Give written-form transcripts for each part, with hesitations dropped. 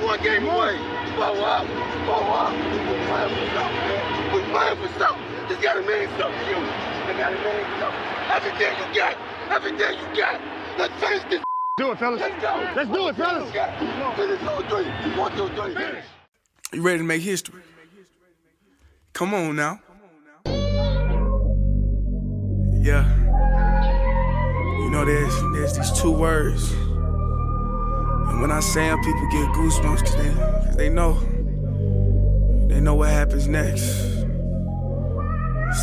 one game away. Blow up. We're playing for something, man. We're playing for something. It's gotta mean something to you. It gotta mean something. Everything you got. Everything you got. Let's finish this. Do it, fellas. Let's go. Let's do it, fellas. Finish 2-3. 1, 2, 3. Finish. You ready to make history? Come on now. Yeah. You know, there's these two words. And when I say them, people get goosebumps because they know what happens next.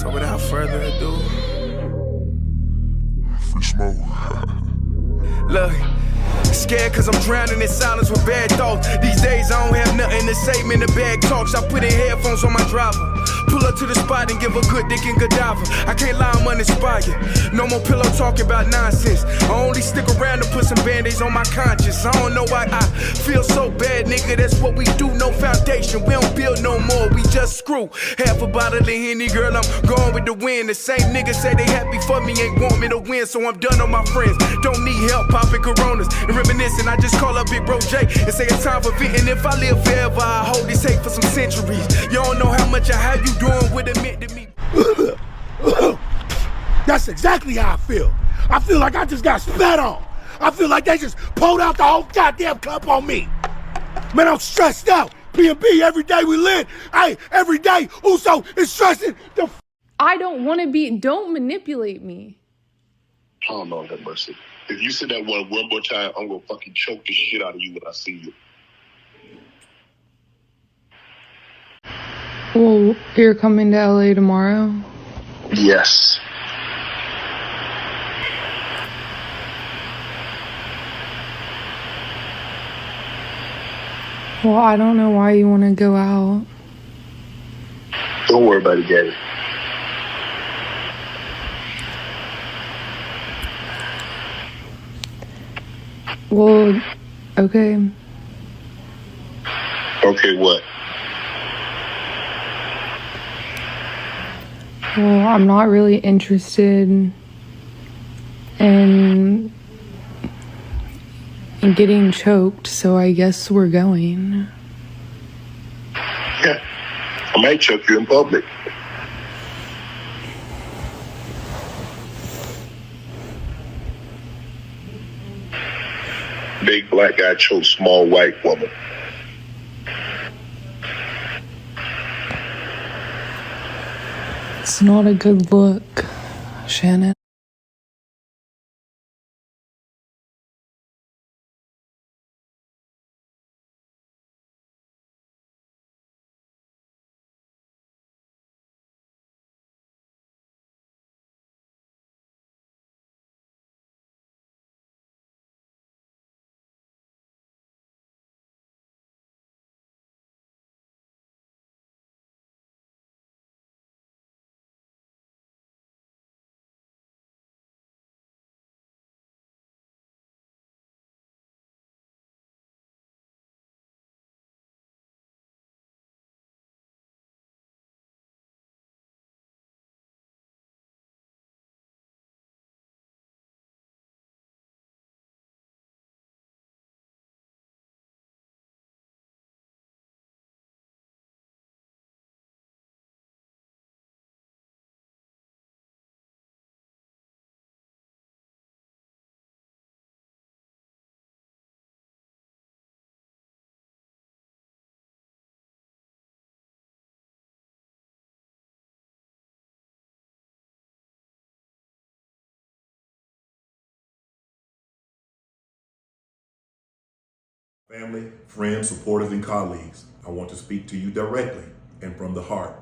So without further ado, free smoke. Look, scared cause I'm drowning in silence with bad thoughts. These days I don't have nothing to say, man, the bag talks. I put in headphones on my driver. Pull up to the spot and give a good dick and Godiva. I can't lie, I'm uninspired. No more pillow talking about nonsense. I only stick around to put some band-aids on my conscience. I don't know why I feel so bad, nigga. That's what we do, no foundation. We don't build no more, we just screw. Half a bottle of Henny, girl, I'm going with the wind. The same niggas say they happy for me, ain't want me to win. So I'm done on my friends. Don't need help popping Coronas and reminiscing. I just call up Big Bro J and say it's time for venting. If I live forever, I hold this hate for some centuries. You don't know how much or how you doing with admit to me. That's exactly how I feel. I feel like I just got spat on. I feel like they just pulled out the whole goddamn cup on me. Man, I'm stressed out. P&B, every day we live. Hey, every day Uso is stressing the I don't want to be, don't manipulate me. Oh, Lord have mercy. If you say that one more time, I'm going to fucking choke the shit out of you when I see you. Well, you're coming to LA tomorrow? Yes. Well, I don't know why you want to go out. Don't worry about it, Gabby. Well, okay. Okay, what? Well, I'm not really interested in getting choked, so I guess we're going. Yeah. I might choke you in public. Big black guy chokes small white woman. It's not a good look, Shannon. Family, friends, supporters, and colleagues, I want to speak to you directly and from the heart.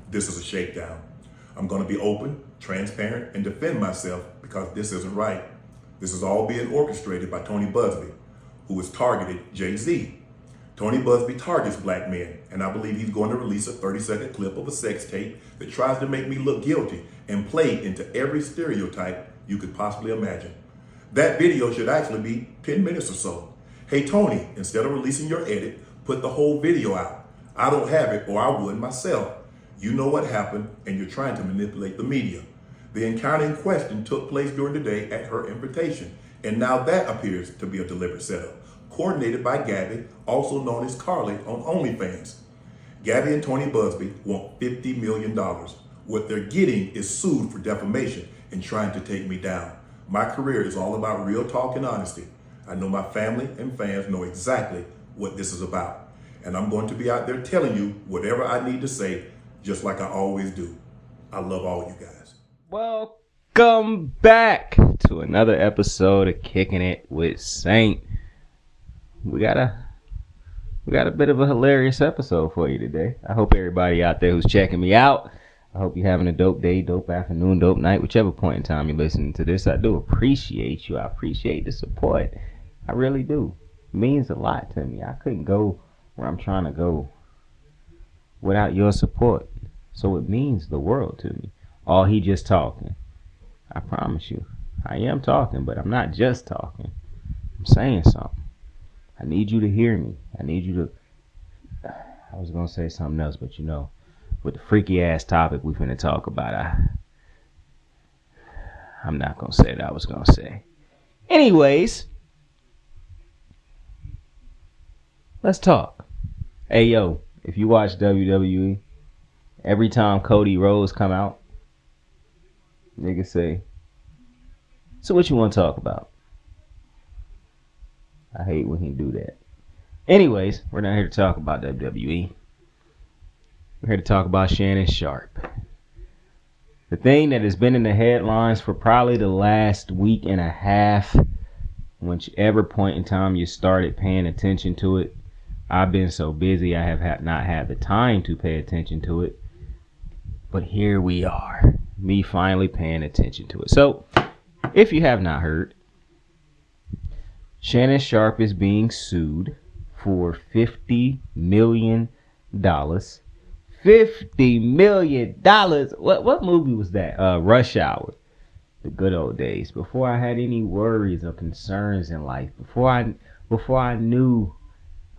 This is a shakedown. I'm going to be open, transparent, and defend myself because this isn't right. This is all being orchestrated by Tony Busby, who has targeted Jay-Z. Tony Busby targets black men, and I believe he's going to release a 30-second clip of a sex tape that tries to make me look guilty and play into every stereotype you could possibly imagine. That video should actually be 10 minutes or so. Hey, Tony, instead of releasing your edit, put the whole video out. I don't have it, or I would myself. You know what happened, and you're trying to manipulate the media. The encounter in question took place during the day at her invitation, and now that appears to be a deliberate setup. coordinated by Gabby, also known as Carly, on OnlyFans. Gabby and Tony Busby want $50 million. What they're getting is sued for defamation and trying to take me down. My career is all about real talk and honesty. I know my family and fans know exactly what this is about. And I'm going to be out there telling you whatever I need to say, just like I always do. I love all you guys. Welcome back to another episode of Kicking It with Saint. We got a bit of a hilarious episode for you today. I hope everybody out there who's checking me out, I hope you're having a dope day, dope afternoon, dope night, whichever point in time you're listening to this. I do appreciate you. I appreciate the support. I really do. It means a lot to me. I couldn't go where I'm trying to go without your support. So it means the world to me. Oh, he just talking. I promise you. I am talking, but I'm not just talking. I'm saying something. I need you to hear me. I need you to... I was going to say something else, but you know, with the freaky ass topic we finna talk about, I'm not going to say what I was going to say. Anyways, let's talk. Hey, yo, if you watch WWE, every time Cody Rhodes come out, niggas say, so what you want to talk about? I hate when he do that. Anyways, we're not here to talk about WWE. We're here to talk about Shannon Sharpe. The thing that has been in the headlines for probably the last week and a half, whichever point in time you started paying attention to it. I've been so busy I have not had the time to pay attention to it. But here we are, me finally paying attention to it. So, if you have not heard, Shannon Sharpe is being sued for $50 million. $50 million. What movie was that? Rush Hour. The good old days. Before I had any worries or concerns in life. Before I knew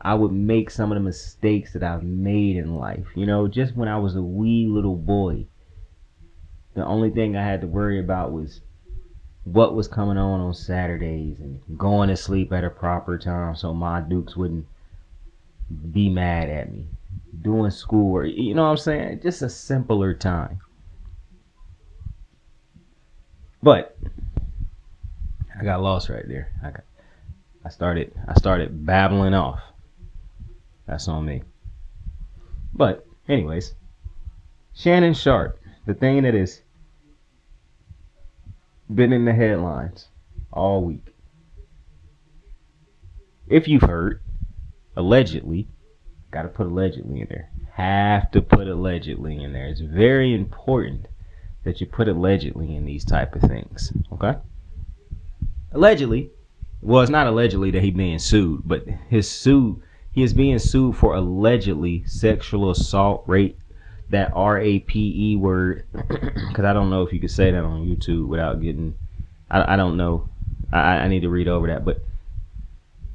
I would make some of the mistakes that I've made in life. You know, just when I was a wee little boy. The only thing I had to worry about was what was coming on Saturdays and going to sleep at a proper time so my dukes wouldn't be mad at me. Doing schoolwork, you know what I'm saying? Just a simpler time. But I got lost right there. I started babbling off. That's on me. But anyways, Shannon Sharpe, the thing that has been in the headlines all week. If you've heard, allegedly, got to put allegedly in there. Have to put allegedly in there. It's very important that you put allegedly in these type of things. Okay? Allegedly, well, it's not allegedly that he's being sued, but he is being sued for allegedly sexual assault, rape, that RAPE word, because I don't know if you could say that on YouTube without getting, I don't know. I need to read over that, but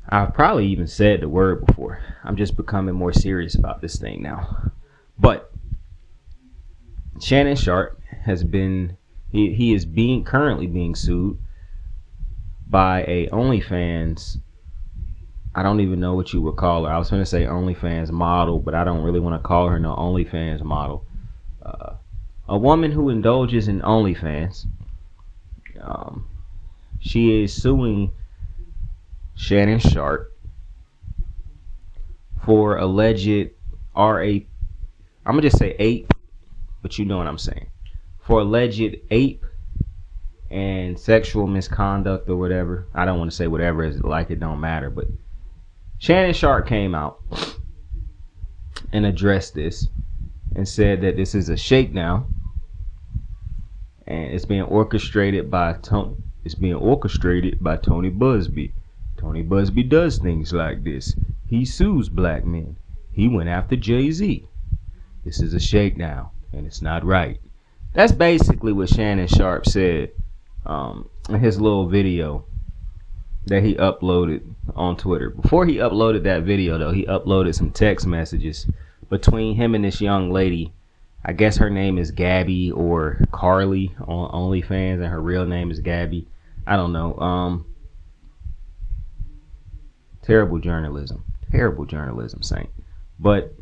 I've probably even said the word before. I'm just becoming more serious about this thing now. But Shannon Sharpe has been, he is currently being sued by a OnlyFans. I don't even know what you would call her. I was going to say OnlyFans model, but I don't really want to call her no OnlyFans model. A woman who indulges in OnlyFans. She is suing Shannon Sharpe for alleged I'm going to just say ape, but you know what I'm saying. For alleged ape and sexual misconduct or whatever. I don't want to say whatever, is like it don't matter, but Shannon Sharpe came out and addressed this and said that this is a shakedown and it's being orchestrated by Tony Busby. Tony Busby does things like this. He sues black men. He went after Jay-Z. This is a shakedown and it's not right. That's basically what Shannon Sharpe said in his little video that he uploaded on Twitter. Before he uploaded that video, though, he uploaded some text messages between him and this young lady. I guess her name is Gabby or Carly on OnlyFans, and her real name is Gabby. I don't know. Terrible journalism, Saint. But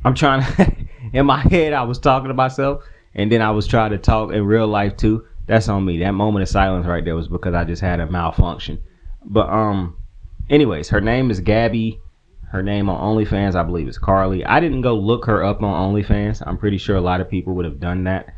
I'm trying to, in my head, I was talking to myself, and then I was trying to talk in real life too. That's on me. That moment of silence right there was because I just had a malfunction. But anyways, her name is Gabby. Her name on OnlyFans, I believe, is Carly. I didn't go look her up on OnlyFans. I'm pretty sure a lot of people would have done that.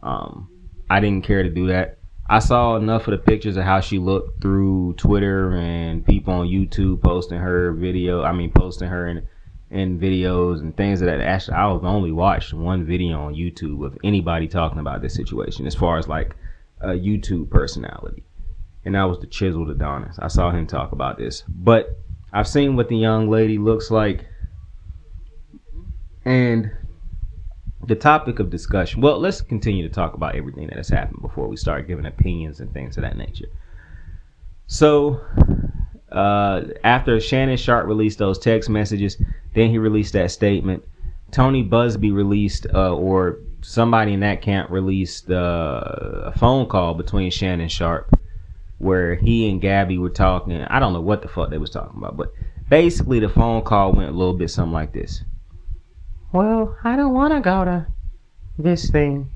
I didn't care to do that. I saw enough of the pictures of how she looked through Twitter and people on YouTube posting her in videos and things of that. Actually, I've only watched one video on YouTube of anybody talking about this situation as far as like a YouTube personality, and that was the Chiseled Adonis. I saw him talk about this, but I've seen what the young lady looks like, and the topic of discussion. Well, let's continue to talk about everything that has happened before we start giving opinions and things of that nature. So after Shannon Sharpe released those text messages, then he released that statement. Tony Busby released, or somebody in that camp released a phone call between Shannon Sharpe where he and Gabby were talking. I don't know what the fuck they was talking about, but basically the phone call went a little bit something like this. Well, I don't want to go to this thing.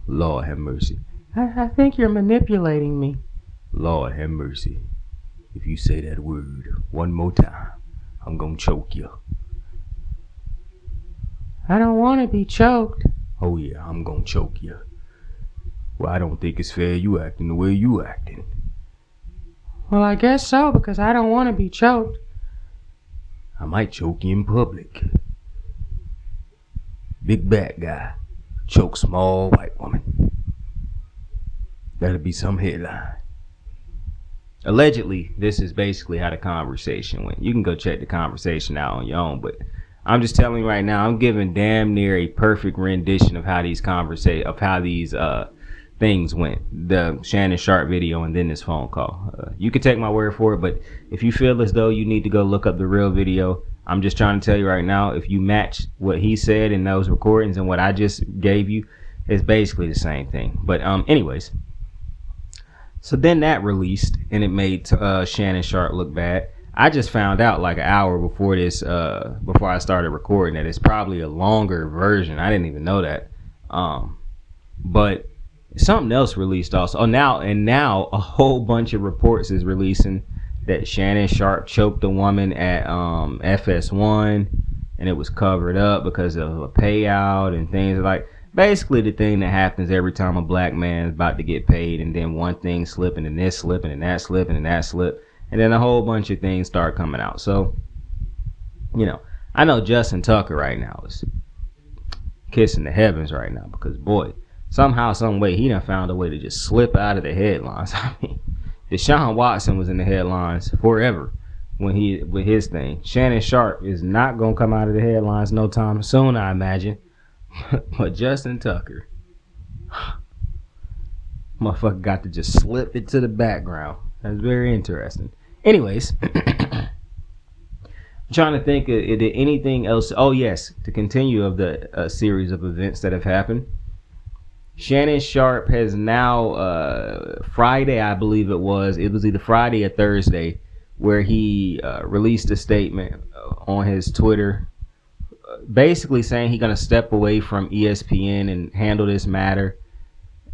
Lord have mercy. I think you're manipulating me. Lord have mercy. If you say that word one more time, I'm gonna choke you. I don't want to be choked. Oh yeah, I'm gonna choke you. Well, I don't think it's fair you acting the way you acting. Well, I guess so, because I don't want to be choked. I might choke you in public. Big bad guy choke small white woman. That'll be some headline. Allegedly, this is basically how the conversation went. You can go check the conversation out on your own, but I'm just telling you right now, I'm giving damn near a perfect rendition of how these things went. The Shannon Sharpe video and then this phone call. You can take my word for it, but if you feel as though you need to go look up the real video, I'm just trying to tell you right now, if you match what he said in those recordings and what I just gave you, it's basically the same thing. But anyways, so then that released and it made Shannon Sharpe look bad. I just found out like an hour before this, before I started recording, that it's probably a longer version. I didn't even know that. But something else released also. Now a whole bunch of reports is releasing that Shannon Sharpe choked a woman at FS1, and it was covered up because of a payout and things like. Basically the thing that happens every time a black man is about to get paid, and then one thing slipping and this slipping and that slipping and that slip, and then a whole bunch of things start coming out. So, you know, I know Justin Tucker right now is kissing the heavens right now because, boy, somehow, some way, he done found a way to just slip out of the headlines. I mean, Deshaun Watson was in the headlines forever with his thing. Shannon Sharpe is not going to come out of the headlines no time soon, I imagine. But Justin Tucker, motherfucker got to just slip it to the background. That's very interesting. Anyways, I'm trying to think, did anything else? Oh, yes, to continue of the series of events that have happened. Shannon Sharpe has now, Friday, I believe it was either Friday or Thursday, where he released a statement on his Twitter, basically saying he's going to step away from ESPN and handle this matter,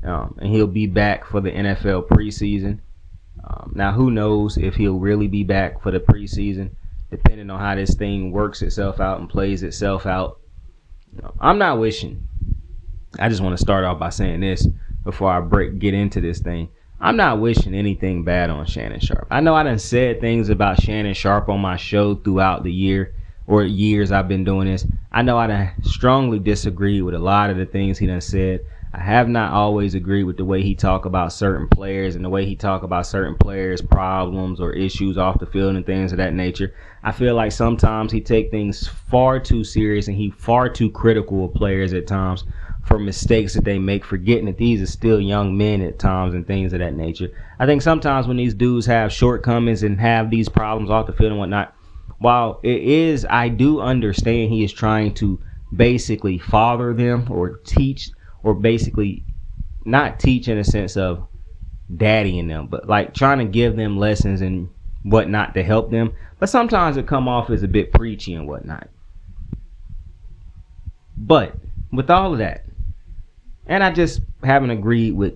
and he'll be back for the NFL preseason. Now, who knows if he'll really be back for the preseason, depending on how this thing works itself out and plays itself out. I'm not wishing. I just want to start off by saying this before I get into this thing. I'm not wishing anything bad on Shannon Sharpe. I know I done said things about Shannon Sharpe on my show throughout the year or years I've been doing this. I know I done strongly disagree with a lot of the things he done said. I have not always agreed with the way he talk about certain players and the way he talk about certain players' problems or issues off the field and things of that nature. I feel like sometimes he take things far too serious and he far too critical of players at times for mistakes that they make, forgetting that these are still young men at times and things of that nature. I think sometimes when these dudes have shortcomings and have these problems off the field and whatnot, while it is, I do understand he is trying to basically father them or teach, or basically not teach in a sense of daddying them, but like trying to give them lessons and whatnot to help them. But sometimes it come off as a bit preachy and whatnot. But with all of that, and I just haven't agreed with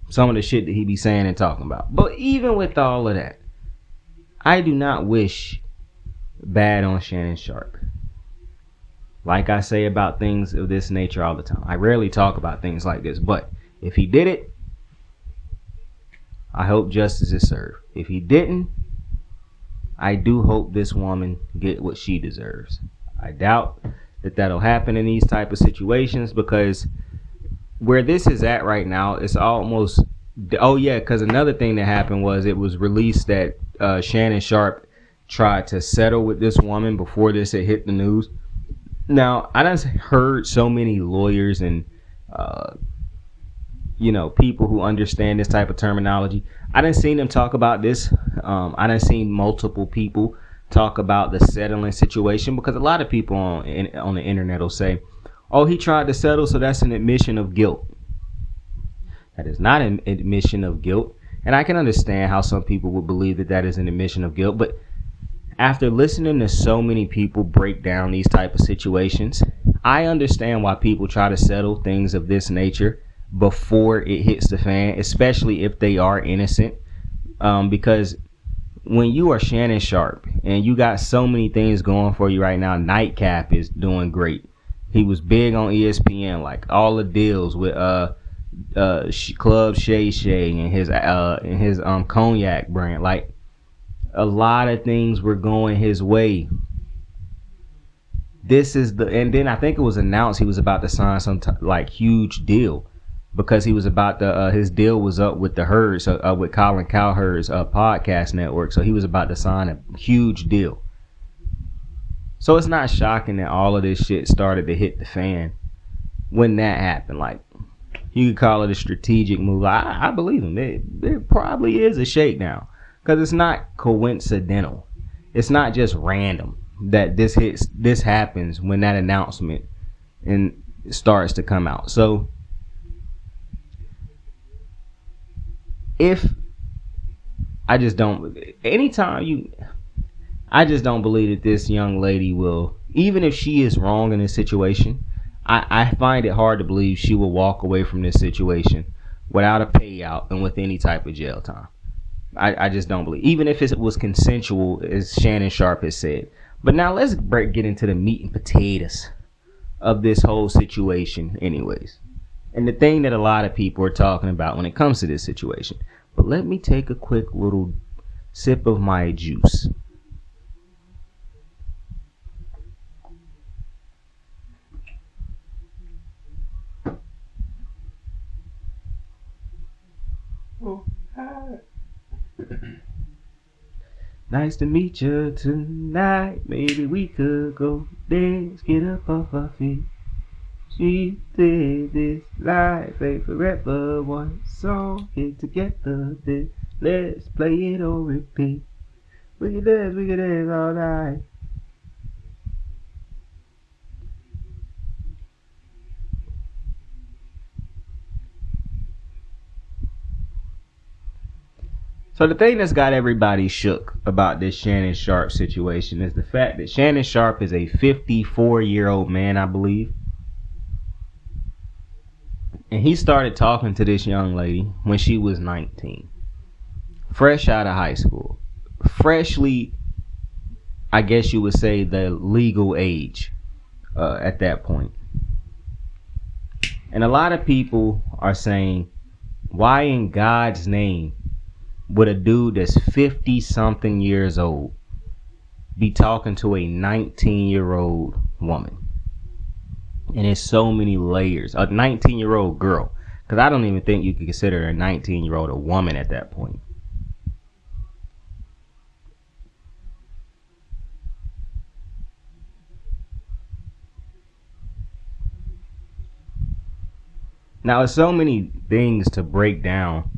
some of the shit that he be saying and talking about. But even with all of that, I do not wish bad on Shannon Sharpe. Like I say about things of this nature all the time. I rarely talk about things like this, but if he did it, I hope justice is served. If he didn't, I do hope this woman get what she deserves. I doubt that that'll happen in these type of situations, because where this is at right now, it's almost, oh yeah, because another thing that happened was it was released that Shannon Sharpe tried to settle with this woman before this had hit the news. Now, I done heard so many lawyers and people who understand this type of terminology. I done seen them talk about this. I done seen multiple people talk about the settling situation, because a lot of people on the internet will say, oh, he tried to settle, so that's an admission of guilt. That is not an admission of guilt. And I can understand how some people would believe that that is an admission of guilt. But after listening to so many people break down these type of situations, I understand why people try to settle things of this nature before it hits the fan, especially if they are innocent. Because when you are Shannon Sharpe and you got so many things going for you right now, Nightcap is doing great. He was big on ESPN, like all the deals with Club Shay Shay and his cognac brand. Like a lot of things were going his way. And then I think it was announced he was about to sign some huge deal, because he was about to his deal was up with the Herds, with Colin Cowherd's podcast network. So he was about to sign a huge deal. So it's not shocking that all of this shit started to hit the fan when that happened. Like, you could call it a strategic move. I believe him. It probably is a shakedown, because it's not coincidental. It's not just random that this happens when that announcement and starts to come out. So I just don't believe that this young lady will, even if she is wrong in this situation, I find it hard to believe she will walk away from this situation without a payout and with any type of jail time. I just don't believe, even if it was consensual, as Shannon Sharpe has said. But now let's get into the meat and potatoes of this whole situation anyways. And the thing that a lot of people are talking about when it comes to this situation. But let me take a quick little sip of my juice. Oh, hi. Nice to meet you tonight. Maybe we could go dance, get up off our feet. She said this life ain't forever. One song, get together, then let's play it on repeat. We can dance all night. So the thing that's got everybody shook about this Shannon Sharpe situation is the fact that Shannon Sharpe is a 54-year-old man, I believe. And he started talking to this young lady when she was 19. Fresh out of high school. Freshly, I guess you would say, the legal age at that point. And a lot of people are saying, why in God's name would a dude that's 50-something years old be talking to a 19-year-old woman? And there's so many layers. A 19-year-old girl. Because I don't even think you could consider a 19-year-old a woman at that point. Now, there's so many things to break down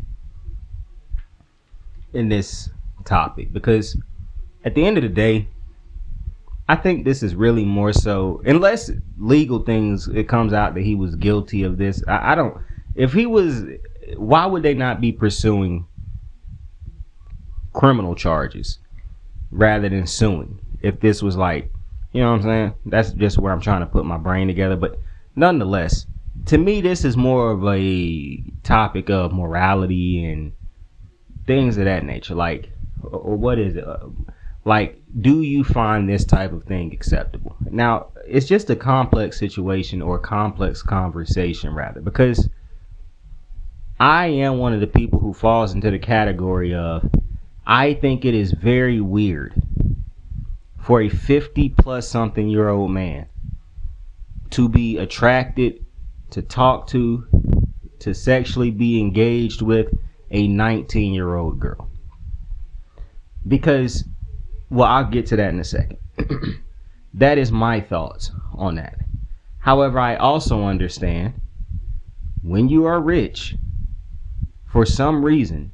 in this topic, because at the end of the day, I think this is really more so, unless legal things, it comes out that he was guilty of this. I don't, if he was why would they not be pursuing criminal charges rather than suing? If this was like, you know what I'm saying? That's just where I'm trying to put my brain together. But nonetheless, to me, this is more of a topic of morality and things of that nature. Like, or what is it? Like, do you find this type of thing acceptable? Now, it's just a complex situation, or complex conversation rather, because I am one of the people who falls into the category of, I think it is very weird for a 50-plus-something-year-old man to be attracted, to talk to sexually be engaged with a 19-year-old girl. Because, well, I'll get to that in a second. That is my thoughts on that. However, I also understand when you are rich, for some reason,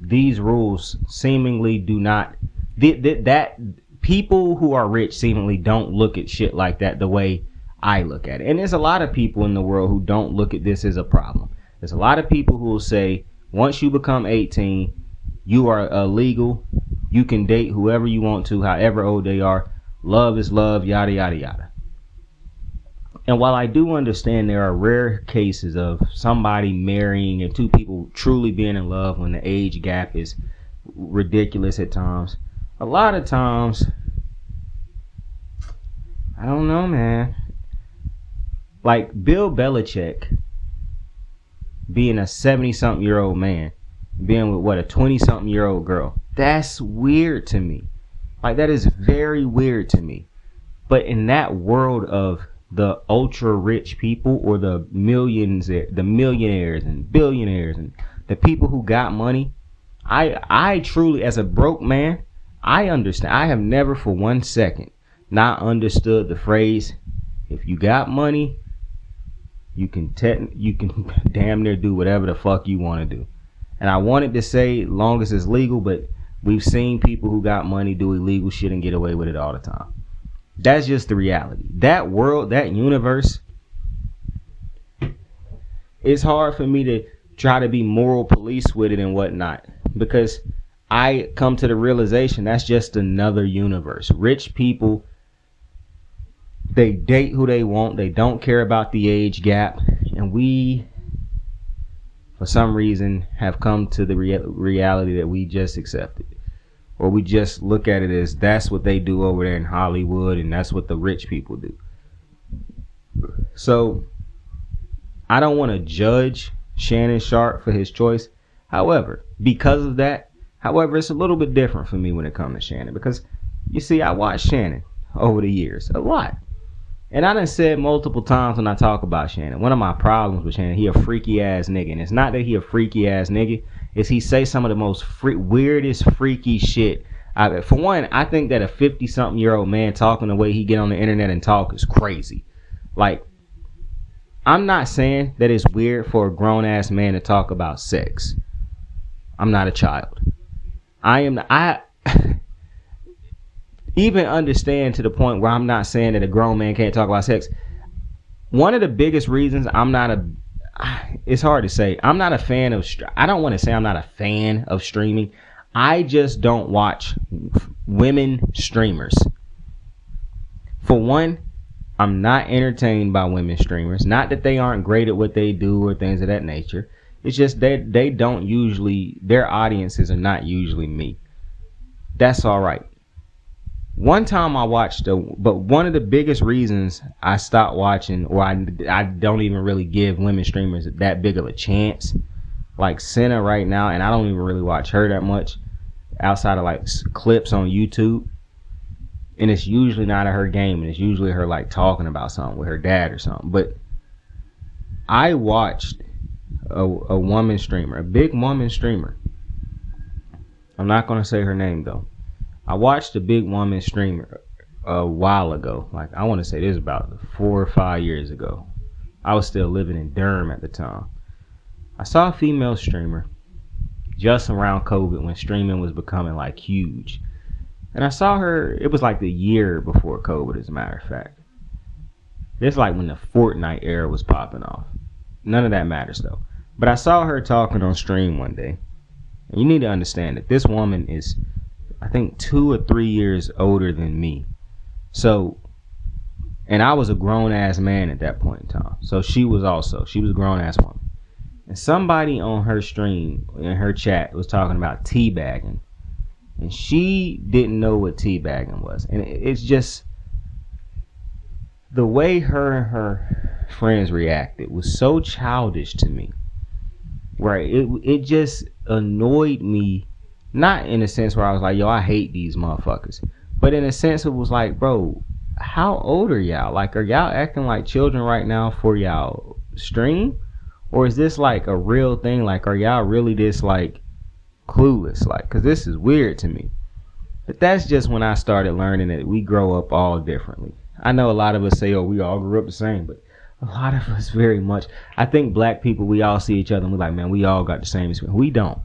these rules seemingly do not, that people who are rich seemingly don't look at shit like that the way I look at it. And there's a lot of people in the world who don't look at this as a problem. There's a lot of people who will say, once you become 18, you are legal. You can date whoever you want to, however old they are. Love is love, yada, yada, yada. And while I do understand there are rare cases of somebody marrying and two people truly being in love when the age gap is ridiculous at times, a lot of times, I don't know, man. Like Bill Belichick being a 70-something-year-old man, being with, what, a 20-something-year-old girl. That's weird to me. Like, that is very weird to me. But in that world of the ultra-rich people, or the millionaires and billionaires and the people who got money, I truly, as a broke man, I understand. I have never for 1 second not understood the phrase, if you got money, you can damn near do whatever the fuck you want to do. And I wanted to say long as it's legal, but we've seen people who got money do illegal shit and get away with it all the time. That's just the reality. That world, that universe, it's hard for me to try to be moral police with it and whatnot, because I come to the realization that's just another universe. Rich people, they date who they want. They don't care about the age gap. And we, for some reason, have come to the reality that we just accept it. Or we just look at it as that's what they do over there in Hollywood, and that's what the rich people do. So, I don't want to judge Shannon Sharpe for his choice. However, because of that, it's a little bit different for me when it comes to Shannon. Because, you see, I watched Shannon over the years a lot. And I done said multiple times when I talk about Shannon, one of my problems with Shannon, he a freaky ass nigga. And it's not that he a freaky ass nigga, it's he say some of the most weirdest freaky shit. For one, I think that a 50-something-year-old man talking the way he get on the internet and talk is crazy. Like, I'm not saying that it's weird for a grown ass man to talk about sex. I'm not a child. I even understand to the point where I'm not saying that a grown man can't talk about sex. One of the biggest reasons it's hard to say. I'm not a fan of, I don't want to say I'm not a fan of streaming. I just don't watch women streamers. For one, I'm not entertained by women streamers. Not that they aren't great at what they do or things of that nature. It's just that they don't usually, their audiences are not usually me. That's all right. One time I watched, but one of the biggest reasons I stopped watching, or I don't even really give women streamers that big of a chance, like Senna right now, and I don't even really watch her that much outside of like clips on YouTube. And it's usually not her game, and it's usually her like talking about something with her dad or something. But I watched a woman streamer, a big woman streamer. I'm not going to say her name though. I watched a big woman streamer a while ago. Like, I want to say this about 4 or 5 years ago. I was still living in Durham at the time. I saw a female streamer just around COVID when streaming was becoming like huge. And I saw her, it was like the year before COVID, as a matter of fact. It's like when the Fortnite era was popping off. None of that matters though. But I saw her talking on stream one day. And you need to understand that this woman is, I think, 2 or 3 years older than me. So, and I was a grown-ass man at that point in time. So she was a grown-ass woman. And somebody on her stream, in her chat, was talking about teabagging. And she didn't know what teabagging was. And it's just, the way her and her friends reacted was so childish to me. Right? It just annoyed me. Not in a sense where I was like, yo, I hate these motherfuckers. But in a sense, it was like, bro, how old are y'all? Like, are y'all acting like children right now for y'all stream? Or is this like a real thing? Like, are y'all really this like clueless? Like, because this is weird to me. But that's just when I started learning that we grow up all differently. I know a lot of us say, oh, we all grew up the same, but a lot of us very much. I think black people, we all see each other and we're like, man, we all got the same experience. We don't.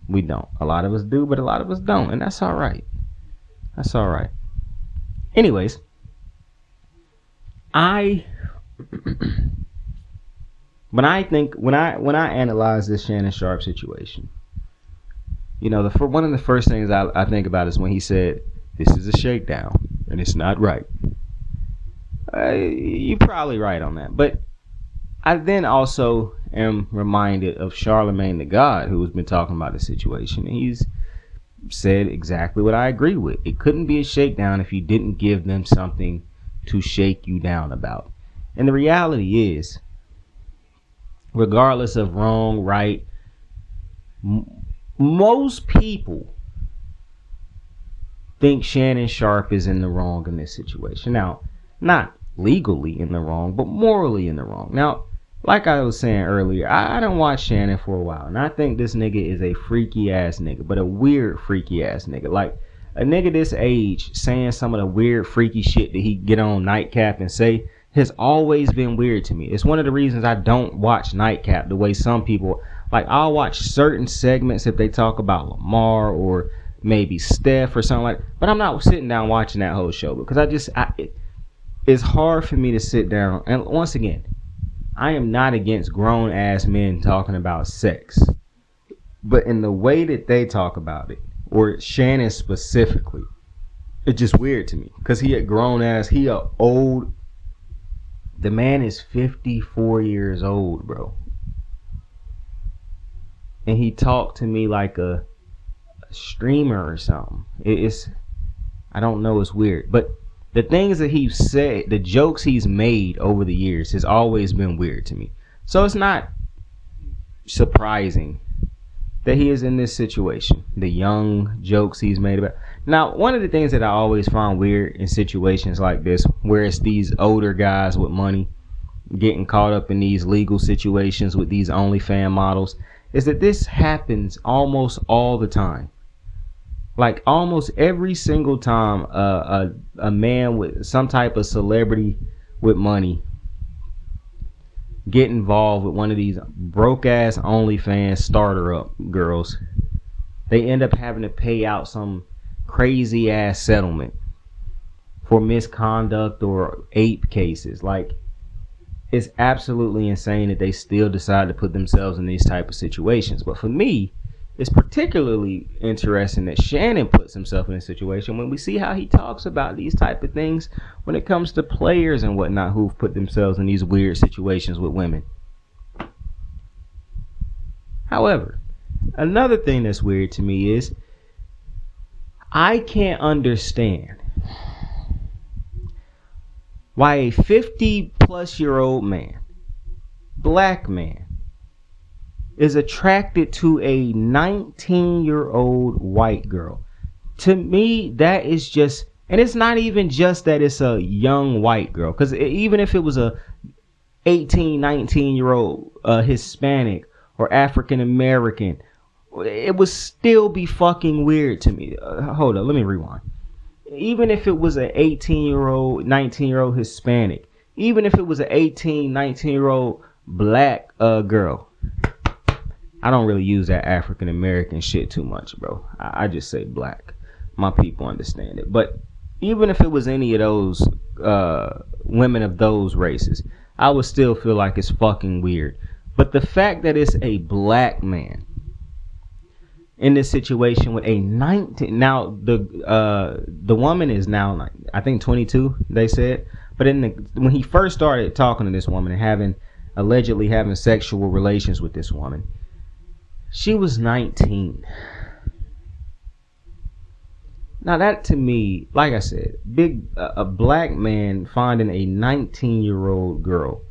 We don't. A lot of us do, but a lot of us don't. And that's all right. That's all right. Anyways, when I analyze this Shannon Sharpe situation, you know, one of the first things I think about is when he said, this is a shakedown and it's not right. You're probably right on that. But I then also am reminded of Charlemagne the God, who has been talking about the situation. And he's said exactly what I agree with. It couldn't be a shakedown if you didn't give them something to shake you down about. And the reality is, regardless of wrong, right, most people think Shannon Sharpe is in the wrong in this situation. Now, not legally in the wrong, but morally in the wrong. Now, like I was saying earlier, I done watched Shannon for a while, and I think this nigga is a freaky ass nigga, but a weird freaky ass nigga. Like, a nigga this age saying some of the weird freaky shit that he get on Nightcap and say has always been weird to me. It's one of the reasons I don't watch Nightcap the way some people, like, I'll watch certain segments if they talk about Lamar or maybe Steph or something like that, but I'm not sitting down watching that whole show because it's hard for me to sit down. And once again, I am not against grown ass men talking about sex, but in the way that they talk about it, or Shannon specifically, it's just weird to me because the man is 54 years old, bro, and he talked to me like a streamer or something. I don't know, it's weird, but the things that he's said, the jokes he's made over the years has always been weird to me. So it's not surprising that he is in this situation. The young jokes he's made about. Now, one of the things that I always find weird in situations like this, where it's these older guys with money getting caught up in these legal situations with these OnlyFans models, is that this happens almost all the time. Like, almost every single time a man with some type of celebrity with money get involved with one of these broke ass OnlyFans starter up girls, they end up having to pay out some crazy ass settlement for misconduct or ape cases. Like, it's absolutely insane that they still decide to put themselves in these type of situations. But for me, it's particularly interesting that Shannon puts himself in a situation when we see how he talks about these type of things when it comes to players and whatnot who've put themselves in these weird situations with women. However, another thing that's weird to me is I can't understand why a 50-plus-year-old man, black man, is attracted to a 19-year-old white girl. To me, that is just, and it's not even just that it's a young white girl, because even if it was a 18, 19-year-old Hispanic or African American, it would still be fucking weird to me. Hold up, let me rewind. Even if it was an 18-year-old, 19-year-old Hispanic, even if it was an 18, 19-year-old black girl, I don't really use that African American shit too much, bro. I just say black. My people understand it. But even if it was any of those women of those races, I would still feel like it's fucking weird. But the fact that it's a black man in this situation with a 19, now the woman is now like, I think 22, they said. But when he first started talking to this woman and allegedly having sexual relations with this woman, she was 19. Now that to me, like I said, a black man finding a 19-year-old girl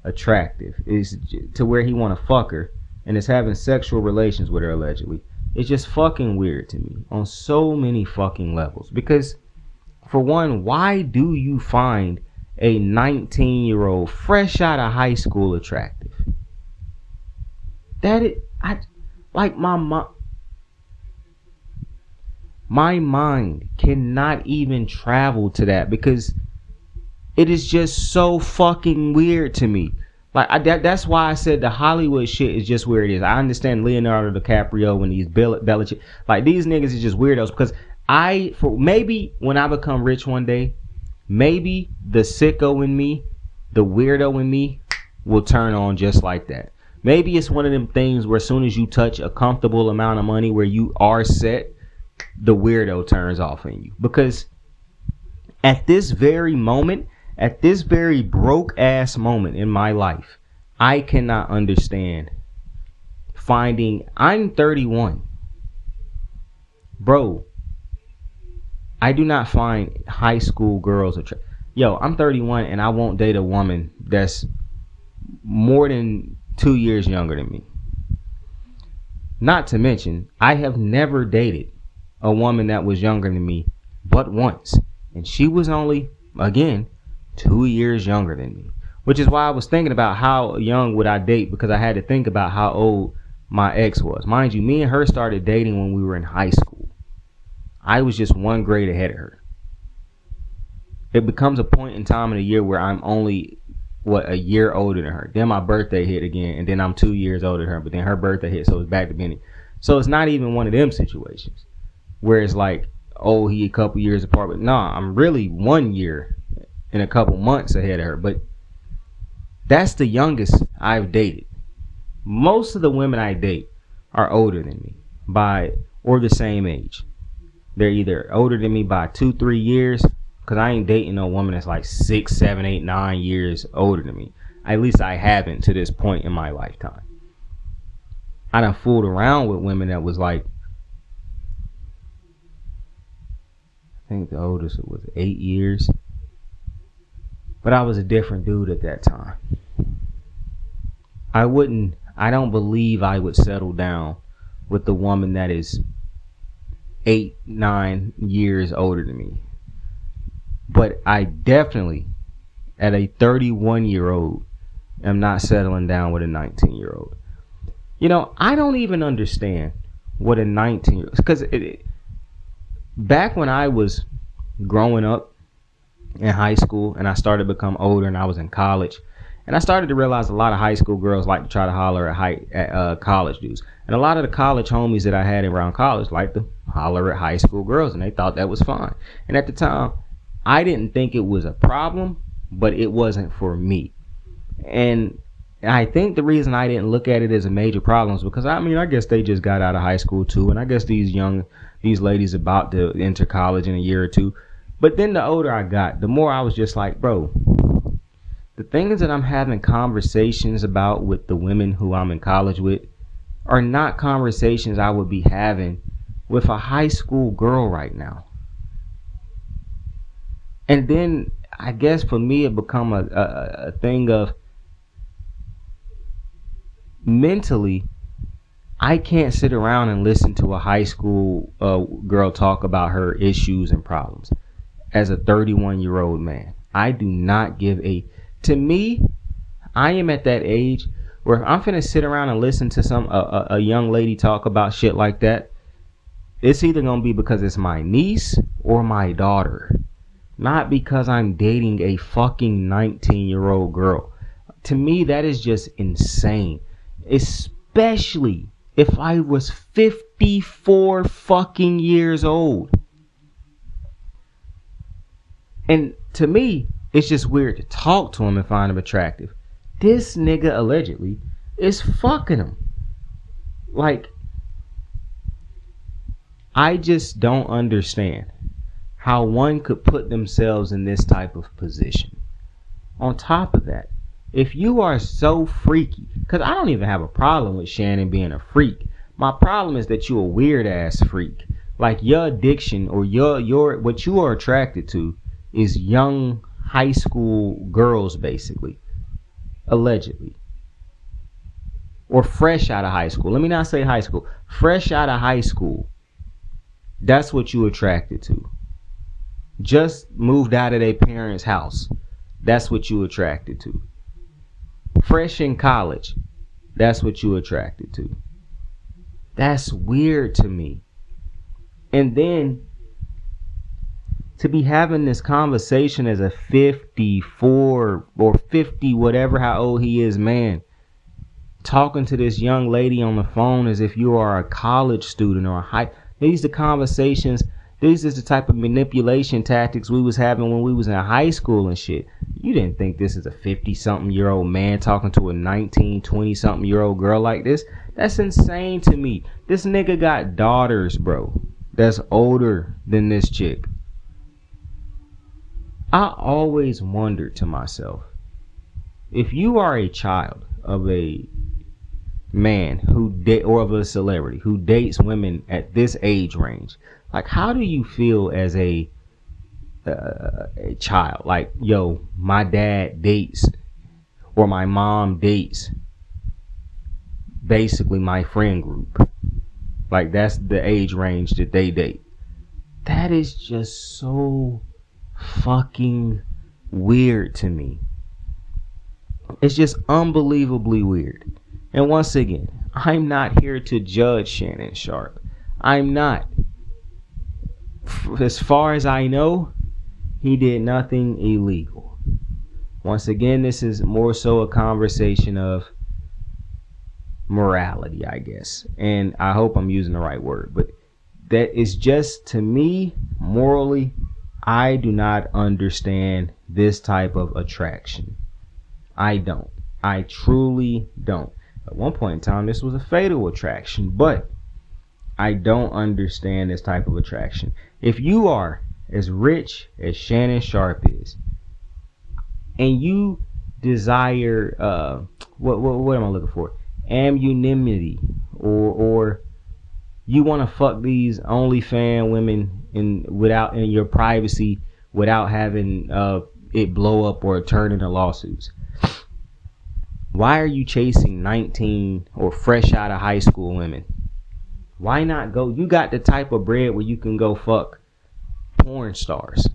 attractive is to where he want to fuck her and is having sexual relations with her allegedly. It's just fucking weird to me on so many fucking levels. Because for one, why do you find a 19-year-old fresh out of high school attractive? My mind cannot even travel to that because it is just so fucking weird to me. Like that's why I said the Hollywood shit is just where it is. I understand Leonardo DiCaprio and these Belichick, like these niggas is just weirdos. Because maybe when I become rich one day, maybe the sicko in me, the weirdo in me, will turn on just like that. Maybe it's one of them things where as soon as you touch a comfortable amount of money where you are set, the weirdo turns off in you. Because at this very moment, at this very broke ass moment in my life, I cannot understand I'm 31. Bro, I do not find high school girls attractive. Yo, I'm 31 and I won't date a woman that's more than 2 years younger than me. Not to mention, I have never dated a woman that was younger than me but once. And she was only, again, 2 years younger than me. Which is why I was thinking about how young would I date, because I had to think about how old my ex was. Mind you, me and her started dating when we were in high school. I was just 1 grade ahead of her. It becomes a point in time in the year where I'm only, a year older than her. Then my birthday hit again, and then I'm 2 years older than her, but then her birthday hit, so it's back to beginning. So it's not even one of them situations where it's like, oh, he a couple years apart. But nah, I'm really 1 year and a couple months ahead of her. But that's the youngest I've dated. Most of the women I date are older than me or the same age. They're either older than me by 2-3 years, because I ain't dating no woman that's like 6, 7, 8, 9 years older than me. At least I haven't to this point in my lifetime. I done fooled around with women that was like, I think the oldest was 8 years. But I was a different dude at that time. I don't believe I would settle down with the woman that is 8, 9 years older than me. But I definitely, at a 31-year-old, am not settling down with a 19-year-old. You know, I don't even understand what a 19-year-old, because back when I was growing up in high school and I started to become older and I was in college, and I started to realize a lot of high school girls like to try to holler at college dudes. And a lot of the college homies that I had around college liked to holler at high school girls, and they thought that was fine. And at the time, I didn't think it was a problem, but it wasn't for me. And I think the reason I didn't look at it as a major problem is because, I guess they just got out of high school too. And I guess these ladies about to enter college in a year or two. But then the older I got, the more I was just like, bro, the things that I'm having conversations about with the women who I'm in college with are not conversations I would be having with a high school girl right now. And then I guess for me it become a thing of mentally, I can't sit around and listen to a high school girl talk about her issues and problems as a 31-year-old man. I do not give to me, I am at that age where if I'm finna sit around and listen to a young lady talk about shit like that, it's either gonna be because it's my niece or my daughter. Not because I'm dating a fucking 19-year-old girl. To me, that is just insane. Especially if I was 54 fucking years old. And to me, it's just weird to talk to him and find him attractive. This nigga allegedly is fucking them. Like, I just don't understand how one could put themselves in this type of position. On top of that, if you are so freaky, because I don't even have a problem with Shannon being a freak. My problem is that you're a weird ass freak. Like, your addiction or your what you are attracted to is young high school girls, basically, allegedly, or fresh out of high school. Let me not say high school. Fresh out of high school. That's what you attracted to. Just moved out of their parents' house. That's what you attracted to. Fresh in college. That's what you attracted to. That's weird to me. And then to be having this conversation as a 54 or 50, whatever how old he is, man, talking to this young lady on the phone as if you are a college student or a high. These are the conversations. These is the type of manipulation tactics we was having when we was in high school and shit. You didn't think this is a 50-something-year-old man talking to a 19, 20-something-year-old girl like this? That's insane to me. This nigga got daughters, bro, that's older than this chick. I always wondered to myself, if you are a child of a man or of a celebrity who dates women at this age range, like, how do you feel as a child? Like, yo, my dad dates or my mom dates basically my friend group. Like, that's the age range that they date. That is just so fucking weird to me. It's just unbelievably weird. And once again, I'm not here to judge Shannon Sharpe. I'm not. As far as I know, he did nothing illegal. Once again, this is more so a conversation of morality, I guess. And I hope I'm using the right word. But that is just, to me, morally, I do not understand this type of attraction. I don't. I truly don't. At one point in time, this was a fatal attraction, but I don't understand this type of attraction. If you are as rich as Shannon Sharpe is, and you desire what am I looking for? Anonymity, or you want to fuck these OnlyFans women in your privacy without having it blow up or turn into lawsuits. Why are you chasing 19 or fresh out of high school women? Why not go? You got the type of bread where you can go fuck porn stars.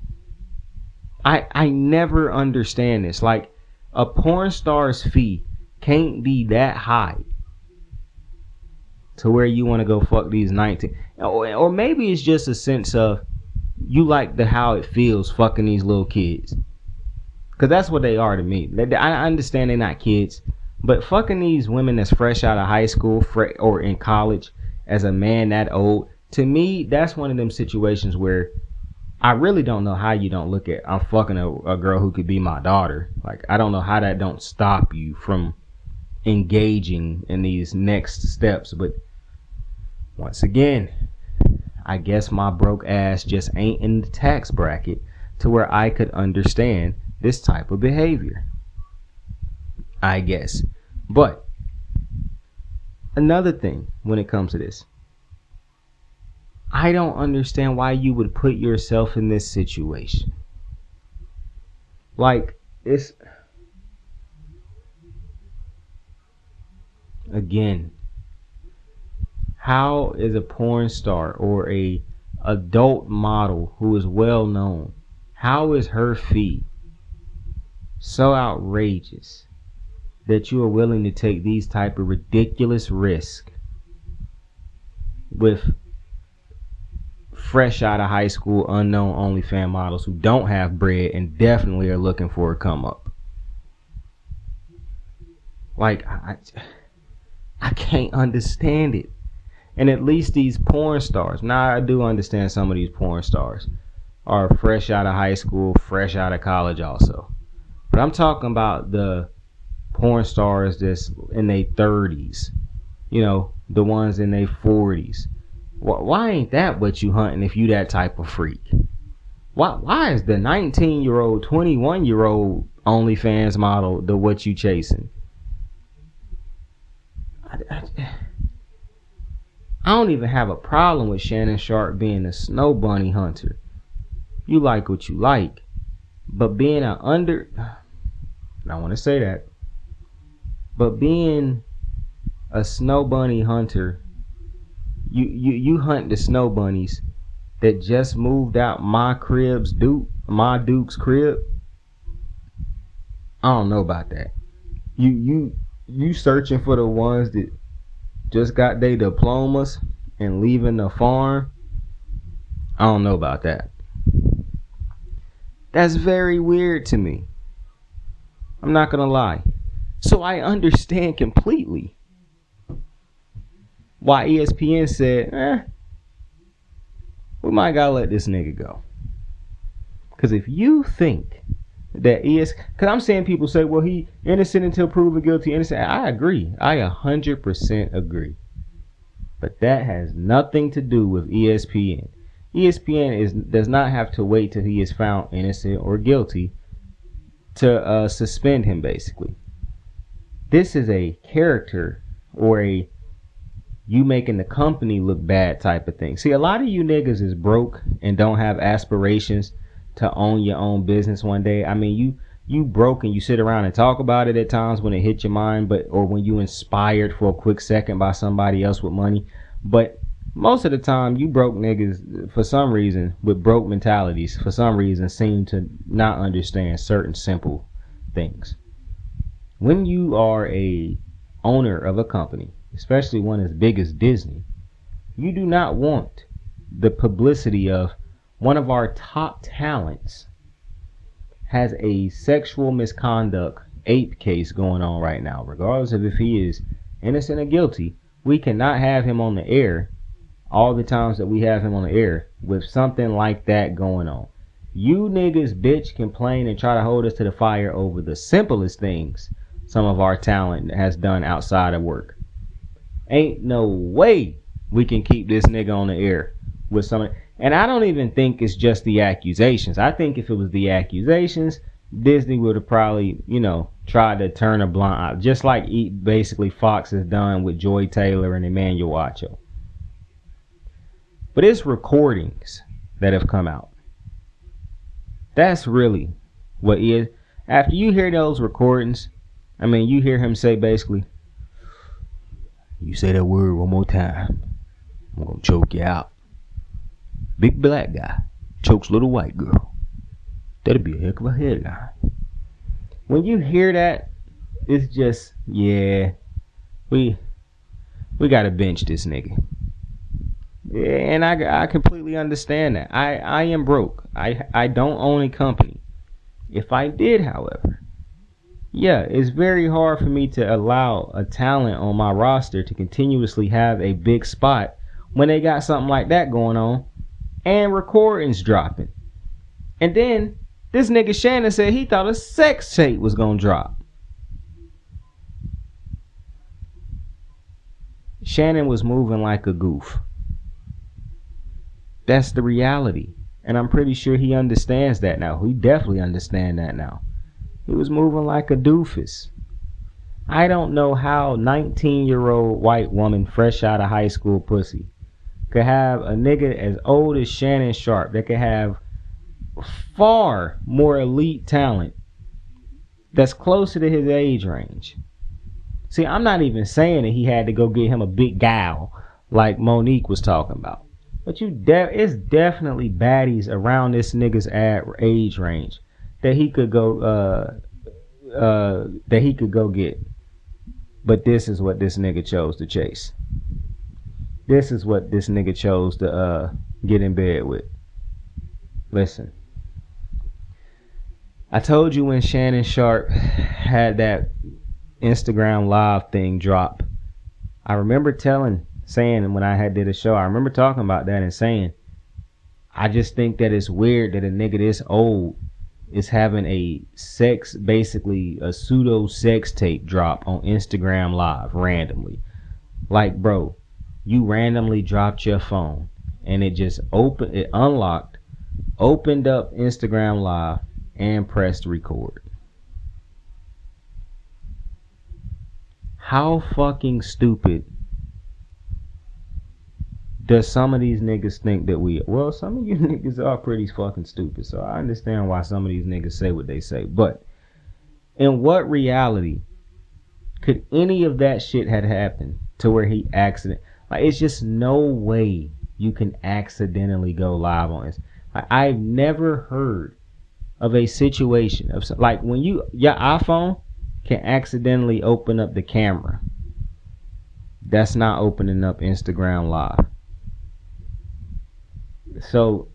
I never understand this. Like, a porn star's fee can't be that high to where you want to go fuck these 19. Or maybe it's just a sense of you like how it feels fucking these little kids. Because that's what they are to me. I understand they're not kids, but fucking these women that's fresh out of high school or in college as a man that old, to me, that's one of them situations where I really don't know how you don't look at, I'm fucking a girl who could be my daughter. Like, I don't know how that don't stop you from engaging in these next steps. But once again, I guess my broke ass just ain't in the tax bracket to where I could understand this type of behavior, I guess. But another thing when it comes to this, I don't understand why you would put yourself in this situation. Like, it's, again, how is a porn star or a adult model who is well known, how is her fee so outrageous that you are willing to take these type of ridiculous risks with fresh out of high school unknown OnlyFans models who don't have bread and definitely are looking for a come up? Like, I can't understand it. And at least these porn stars, now I do understand some of these porn stars are fresh out of high school, fresh out of college also. But I'm talking about the porn stars that's in their 30s, you know, the ones in their 40s. Why ain't that what you hunting if you that type of freak? Why is the 19-year-old, 21-year-old OnlyFans model the what you chasing? I don't even have a problem with Shannon Sharpe being a snow bunny hunter. You like what you like. But being I don't want to say that. But being a snow bunny hunter, you hunt the snow bunnies that just moved out my Duke's crib. I don't know about that. You searching for the ones that just got their diplomas and leaving the farm. I don't know about that. That's very weird to me. I'm not gonna lie. So I understand completely why ESPN said, we might gotta let this nigga go. Because if you think that because I'm seeing people say, well, he innocent until proven guilty. Innocent. I agree. I 100% agree. But that has nothing to do with ESPN. ESPN does not have to wait till he is found innocent or guilty to suspend him, basically. This is a character or a you making the company look bad type of thing. See, a lot of you niggas is broke and don't have aspirations to own your own business one day. I mean, you broke and you sit around and talk about it at times when it hit your mind, or when you inspired for a quick second by somebody else with money. But most of the time, you broke niggas, for some reason, with broke mentalities, for some reason, seem to not understand certain simple things. When you are a owner of a company, especially one as big as Disney, you do not want the publicity of one of our top talents has a sexual misconduct ape case going on right now. Regardless of if he is innocent or guilty, we cannot have him on the air all the times that we have him on the air with something like that going on. You niggas bitch, complain, and try to hold us to the fire over the simplest things some of our talent has done outside of work. Ain't no way we can keep this nigga on the air with some. And I don't even think it's just the accusations. I think if it was the accusations, Disney would have probably, tried to turn a blind eye, just like basically Fox has done with Joy Taylor and Emmanuel Acho. But it's recordings that have come out. That's really what is. After you hear those recordings, I mean, you hear him say basically, you say that word one more time, I'm going to choke you out. Big black guy chokes little white girl. That'd be a heck of a headline. When you hear that, it's just, yeah, we got to bench this nigga. Yeah, and I completely understand that. I am broke. I don't own a company. If I did, however, yeah, it's very hard for me to allow a talent on my roster to continuously have a big spot when they got something like that going on and recordings dropping. And then this nigga Shannon said he thought a sex tape was gonna drop. Shannon was moving like a goof. That's the reality. And I'm pretty sure he understands that now. He definitely understands that now. He was moving like a doofus. I don't know how 19-year-old white woman fresh out of high school pussy could have a nigga as old as Shannon Sharpe that could have far more elite talent that's closer to his age range. See, I'm not even saying that he had to go get him a big gal like Monique was talking about. But it's definitely baddies around this nigga's age range that he could go get. But this is what this nigga chose to chase. This is what this nigga chose to get in bed with. Listen. I told you when Shannon Sharpe had that Instagram live thing drop. I remember saying when I did a show, I remember talking about that and saying, I just think that it's weird that a nigga this old is having basically a pseudo sex tape drop on Instagram Live randomly. Like, bro, you randomly dropped your phone and it unlocked, opened up Instagram Live and pressed record. How fucking stupid does some of these niggas think that well, some of you niggas are pretty fucking stupid, so I understand why some of these niggas say what they say. But in what reality could any of that shit had happened to where he it's just no way you can accidentally go live on this. I've never heard of a situation of like when your iPhone can accidentally open up the camera. That's not opening up Instagram Live. So,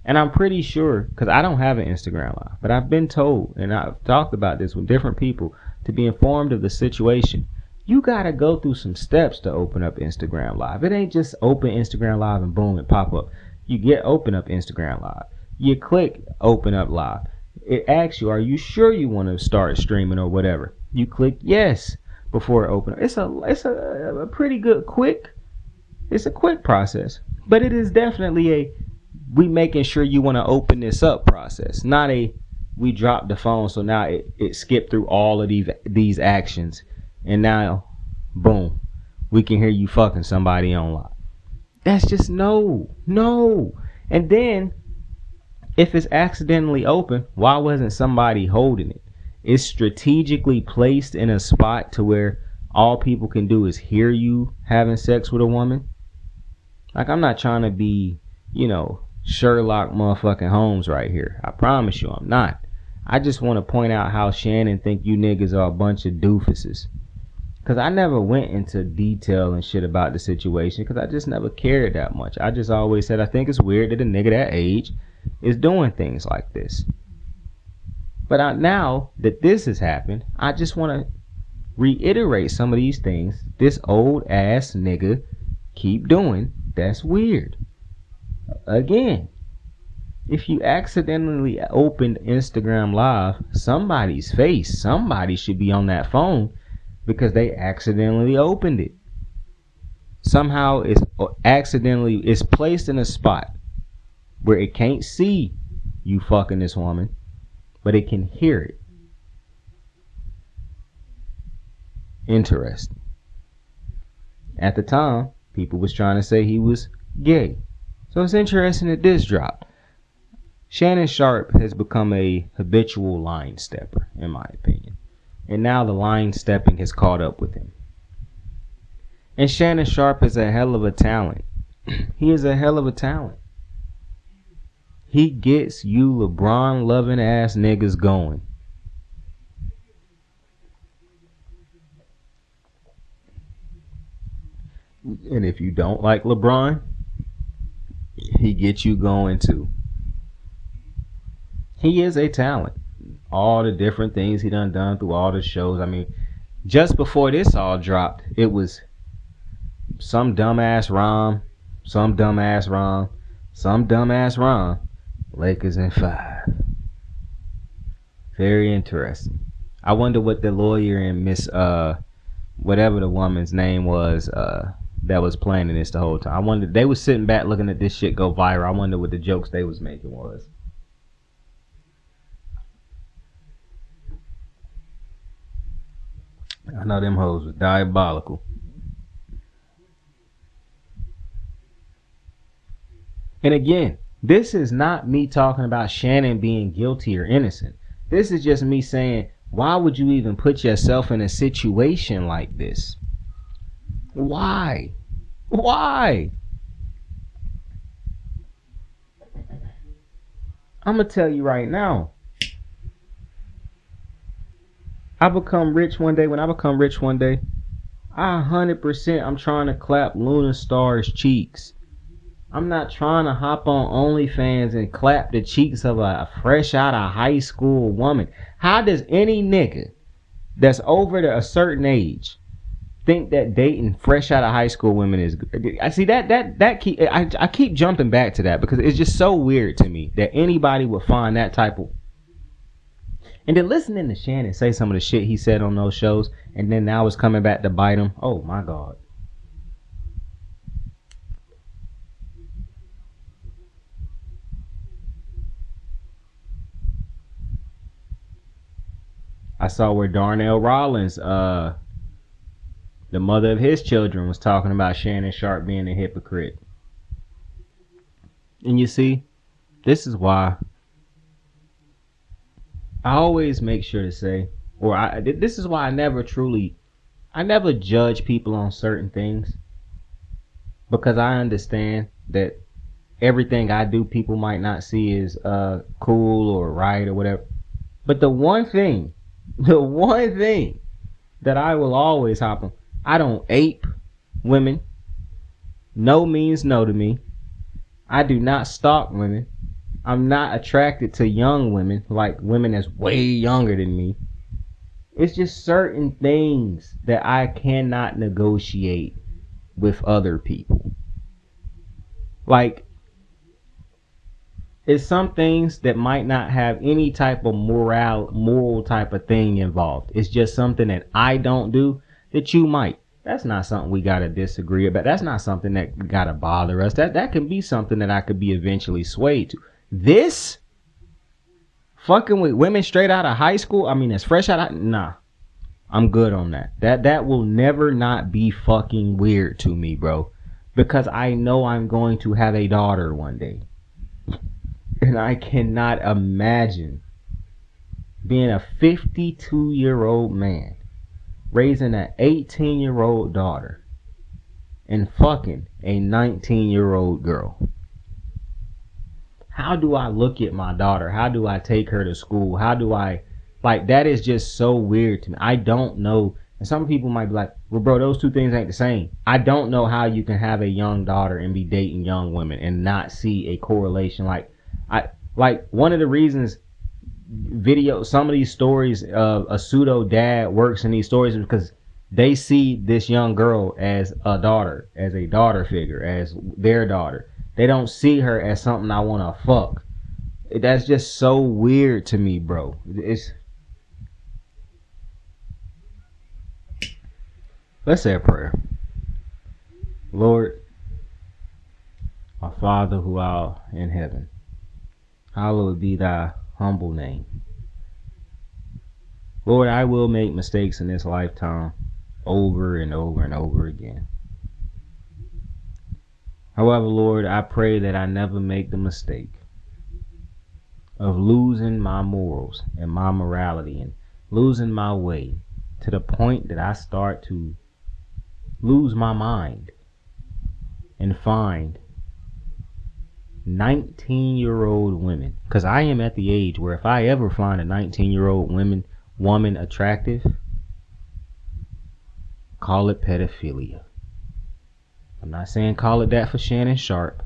and I'm pretty sure, because I don't have an Instagram Live, but I've been told, and I've talked about this with different people, to be informed of the situation. You gotta go through some steps to open up Instagram Live. It ain't just open Instagram Live and boom, it pop up. You open up Instagram Live. You click open up live. It asks you, are you sure you want to start streaming or whatever? You click yes before it opens. It's a pretty good it's a quick process. But it is definitely we making sure you want to open this up process. Not we dropped the phone, so now it skipped through all of these actions. And now, boom, we can hear you fucking somebody online. That's just no. And then, if it's accidentally open, why wasn't somebody holding it? It's strategically placed in a spot to where all people can do is hear you having sex with a woman. Like, I'm not trying to be, Sherlock motherfucking Holmes right here. I promise you I'm not. I just want to point out how Shannon think you niggas are a bunch of doofuses. Because I never went into detail and shit about the situation because I just never cared that much. I just always said I think it's weird that a nigga that age is doing things like this. But now that this has happened, I just want to reiterate some of these things this old ass nigga keep doing. That's weird. Again, if you accidentally opened Instagram Live, somebody's face, somebody should be on that phone because they accidentally opened it. Somehow it's placed in a spot where it can't see you fucking this woman, but it can hear it. Interesting. At the time, people was trying to say he was gay. So it's interesting that this dropped. Shannon Sharpe has become a habitual line stepper, in my opinion. And now the line stepping has caught up with him. And Shannon Sharpe is a hell of a talent. He is a hell of a talent. He gets you LeBron loving ass niggas going. And if you don't like LeBron, he gets you going too. He is a talent. All the different things he done through all the shows. I mean, just before this all dropped, it was some dumbass Rom, some dumbass Rom, some dumbass Rom, Lakers in 5. Very interesting. I wonder what the lawyer and Miss whatever the woman's name was that was planning this the whole time. I wonder, they was sitting back looking at this shit go viral. I wonder what the jokes they was making was. I know them hoes was diabolical. And again, this is not me talking about Shannon being guilty or innocent. This is just me saying, why would you even put yourself in a situation like this? Why? Why? I'm going to tell you right now. I become rich one day. When I become rich one day, I 100% I'm trying to clap Luna Star's cheeks. I'm not trying to hop on OnlyFans and clap the cheeks of a fresh out of high school woman. How does any nigga that's over a certain age think that dating fresh out of high school women is good? I see I keep jumping back to that because it's just so weird to me that anybody would find that type of And then listening to Shannon say some of the shit he said on those shows, and then now it's coming back to bite him. Oh my God. I saw where Darnell Rollins, the mother of his children, was talking about Shannon Sharpe being a hypocrite. And you see, this is why I always make sure to say, this is why I never judge people on certain things, because I understand that everything I do people might not see as cool or right or whatever. But the one thing that I will always hop on, I don't ape women. No means no to me. I do not stalk women. I'm not attracted to young women, like women that's way younger than me. It's just certain things that I cannot negotiate with other people. Like, it's some things that might not have any type of moral type of thing involved. It's just something that I don't do that you might. That's not something we gotta disagree about. That's not something that gotta bother us. That can be something that I could be eventually swayed to. This fucking with women straight out of high school, I mean, it's fresh out of, nah, I'm good on that. That will never not be fucking weird to me, bro, because I know I'm going to have a daughter one day, and I cannot imagine being a 52-year-old man raising an 18-year-old daughter and fucking a 19-year-old girl. How do I look at my daughter? How do I take her to school? How do I, like, that is just so weird to me. I don't know. And some people might be like, well, bro, those two things ain't the same. I don't know how you can have a young daughter and be dating young women and not see a correlation. Like one of the reasons some of these stories of a pseudo dad works in these stories is because they see this young girl as a daughter figure, as their daughter. They don't see her as something I want to fuck. That's just so weird to me, bro. Let's say a prayer. Lord, our Father who art in heaven, hallowed be thy humble name. Lord, I will make mistakes in this lifetime over and over and over again. However, Lord, I pray that I never make the mistake of losing my morals and my morality and losing my way to the point that I start to lose my mind and find 19-year-old women. Because I am at the age where if I ever find a 19-year-old woman attractive, call it pedophilia. I'm not saying call it that for Shannon Sharpe.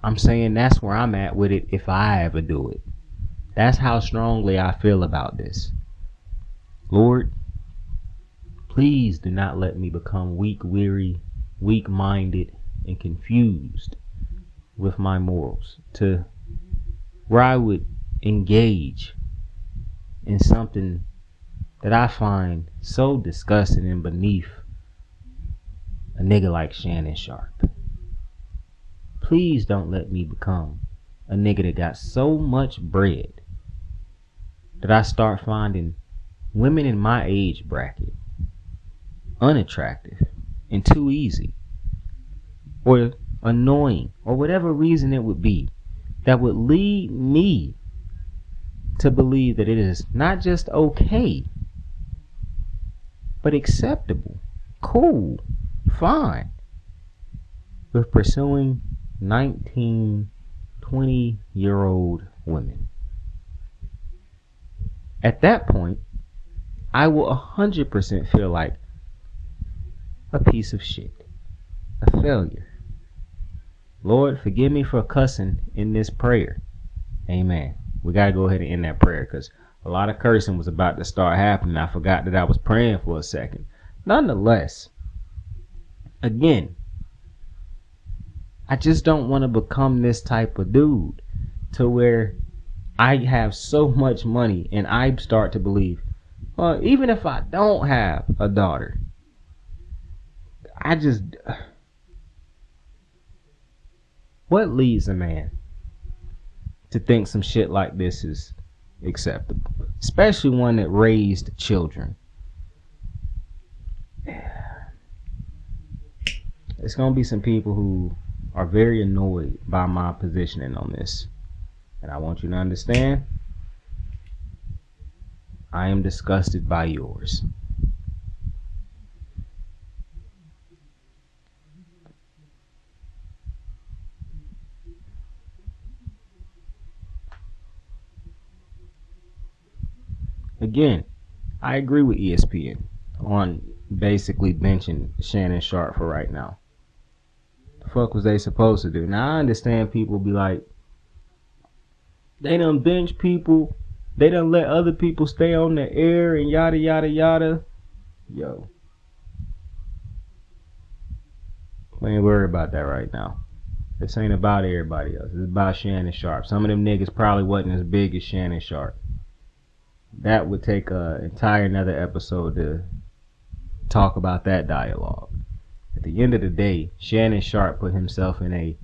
I'm saying that's where I'm at with it if I ever do it. That's how strongly I feel about this. Lord, please do not let me become weak-weary, weak-minded, and confused with my morals to where I would engage in something that I find so disgusting and beneath a nigga like Shannon Sharpe. Please don't let me become a nigga that got so much bread that I start finding women in my age bracket unattractive and too easy or annoying or whatever reason it would be that would lead me to believe that it is not just okay but acceptable, cool, fine with pursuing 19, 20-year-old women. At that point, I will 100% feel like a piece of shit, a failure. Lord, forgive me for cussing in this prayer. Amen. We got to go ahead and end that prayer because a lot of cursing was about to start happening. I forgot that I was praying for a second. Nonetheless, again, I just don't want to become this type of dude to where I have so much money, and I start to believe, well, even if I don't have a daughter, what leads a man to think some shit like this is acceptable? Especially one that raised children. There's going to be some people who are very annoyed by my positioning on this. And I want you to understand, I am disgusted by yours. Again, I agree with ESPN on basically benching Shannon Sharpe for right now. The fuck was they supposed to do? Now I understand people be like, they done bench people, they done let other people stay on the air and yada yada yada. Yo, we ain't worried about that right now. This ain't about everybody else. It's about Shannon Sharpe. Some of them niggas probably wasn't as big as Shannon Sharpe. That would take an entire another episode to talk about that dialogue. At the end of the day, Shannon Sharpe put himself in a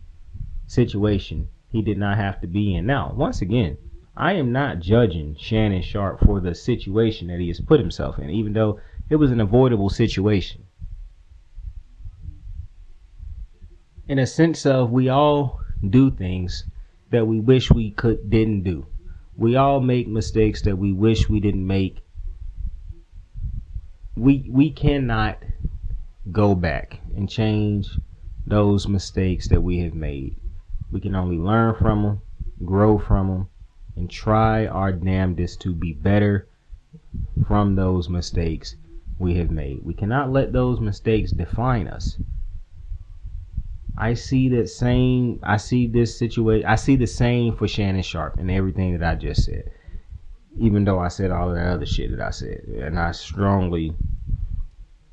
situation he did not have to be in. Now, once again, I am not judging Shannon Sharpe for the situation that he has put himself in, even though it was an avoidable situation. In a sense of, we all do things that we wish we didn't do. We all make mistakes that we wish we didn't make. We cannot go back and change those mistakes that we have made. We can only learn from them, grow from them, and try our damnedest to be better from those mistakes we have made. We cannot let those mistakes define us. I see the same for Shannon Sharpe and everything that I just said. Even though I said all of that other shit that I said. And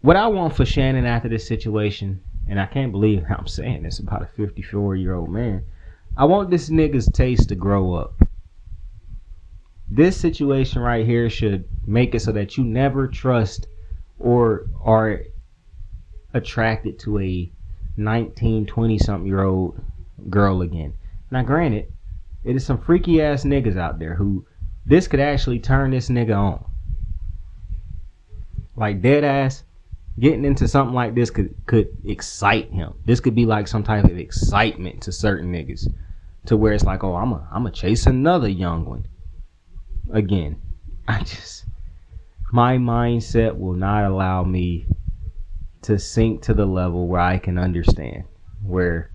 what I want for Shannon after this situation, and I can't believe I'm saying this about a 54-year-old man, I want this nigga's taste to grow up. This situation right here should make it so that you never trust or are attracted to a 19, 20-something-year-old girl again. Now, granted, it is some freaky ass niggas out there who this could actually turn this nigga on. Like, dead ass, getting into something like this could excite him. This could be like some type of excitement to certain niggas, to where it's like, oh, I'm a chase another young one. Again, my mindset will not allow me to sink to the level where I can understand, where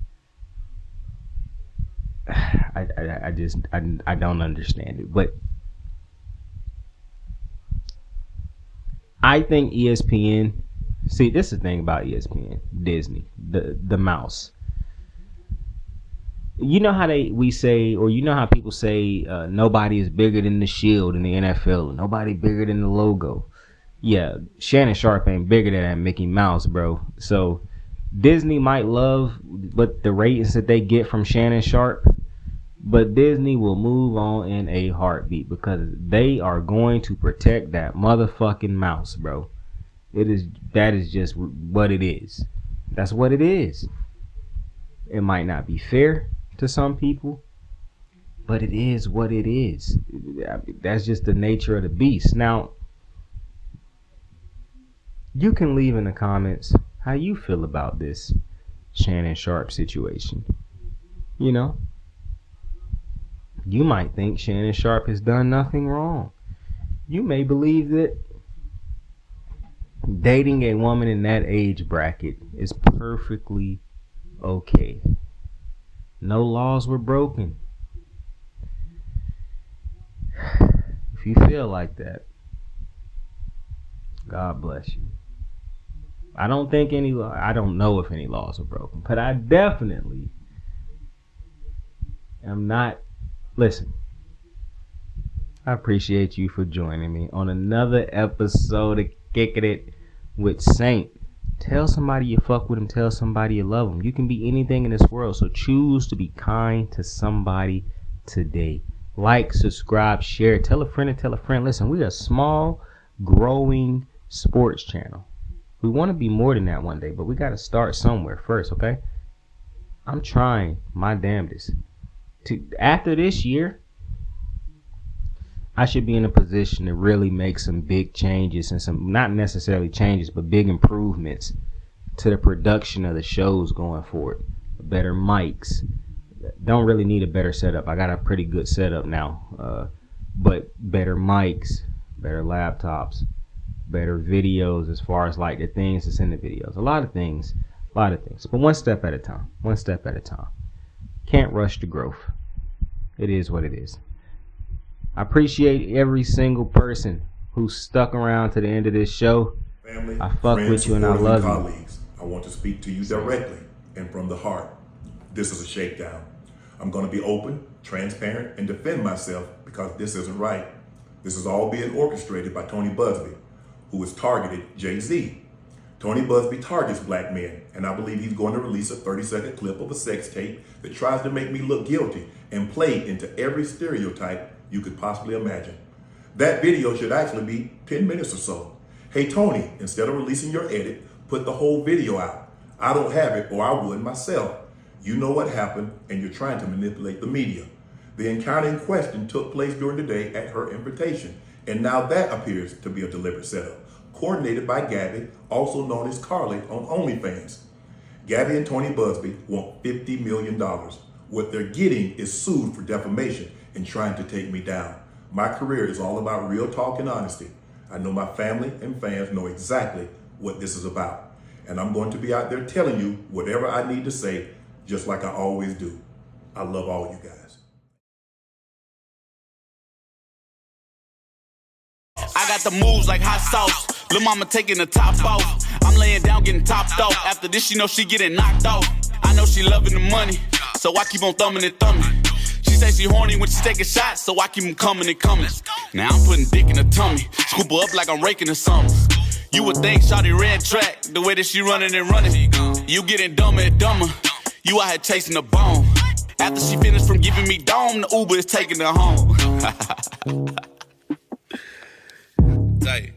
I don't understand it. But I think ESPN, see, this is the thing about ESPN, Disney, the mouse. You know how we say, or you know how people say, nobody is bigger than the shield in the NFL, nobody bigger than the logo. Yeah, Shannon Sharpe ain't bigger than that Mickey Mouse, bro. So Disney might love but the ratings that they get from Shannon Sharpe, but Disney will move on in a heartbeat because they are going to protect that motherfucking mouse, bro. That is just what it is. That's what it is. It might not be fair to some people, but it is what it is. That's just the nature of the beast. Now, you can leave in the comments how you feel about this Shannon Sharpe situation. You know, you might think Shannon Sharpe has done nothing wrong. You may believe that dating a woman in that age bracket is perfectly okay. No laws were broken. If you feel like that, God bless you. I don't know if any laws are broken, but I definitely am not. Listen, I appreciate you for joining me on another episode of Kicking It with Saint. Tell somebody you fuck with them. Tell somebody you love them. You can be anything in this world, so choose to be kind to somebody today. Like, subscribe, share, tell a friend and tell a friend. Listen, we're a small, growing sports channel. We want to be more than that one day, but we got to start somewhere first, okay? I'm trying my damnedest. After this year, I should be in a position to really make some big changes and some, not necessarily changes, but big improvements to the production of the shows going forward. Better mics. Don't really need a better setup. I got a pretty good setup now. But better mics, better laptops, better videos as far as like the things that's in the videos. A lot of things. But one step at a time. One step at a time. Can't rush the growth. It is what it is. I appreciate every single person who's stuck around to the end of this show. Family, I fuck friends, with you and I love colleagues, I want to speak to you directly and from the heart. This is a shakedown. I'm going to be open, transparent, and defend myself because this isn't right. This is all being orchestrated by Tony Busby, who has targeted Jay-Z. Tony Busby targets black men, and I believe he's going to release a 30-second clip of a sex tape that tries to make me look guilty and play into every stereotype you could possibly imagine. That video should actually be 10 minutes or so. Hey Tony, instead of releasing your edit, put the whole video out. I don't have it, or I would myself. You know what happened, and you're trying to manipulate the media. The encounter in question took place during the day at her invitation, and now that appears to be a deliberate setup, coordinated by Gabby, also known as Carly on OnlyFans. Gabby and Tony Busby want $50 million. What they're getting is sued for defamation and trying to take me down. My career is all about real talk and honesty. I know my family and fans know exactly what this is about. And I'm going to be out there telling you whatever I need to say, just like I always do. I love all you guys. I got the moves like hot sauce. Lil' mama taking the top off. I'm laying down getting topped off. After this, you know she getting knocked off. I know she loving the money, so I keep on thumbing and thumbing. She say she horny when she taking shots, so I keep them coming and coming. Now I'm putting dick in her tummy, scoop her up like I'm raking her something. You would think shawty red track, the way that she running and running. You getting dumber and dumber. You out here chasing the bone. After she finished from giving me dome, the Uber is taking her home. Tight.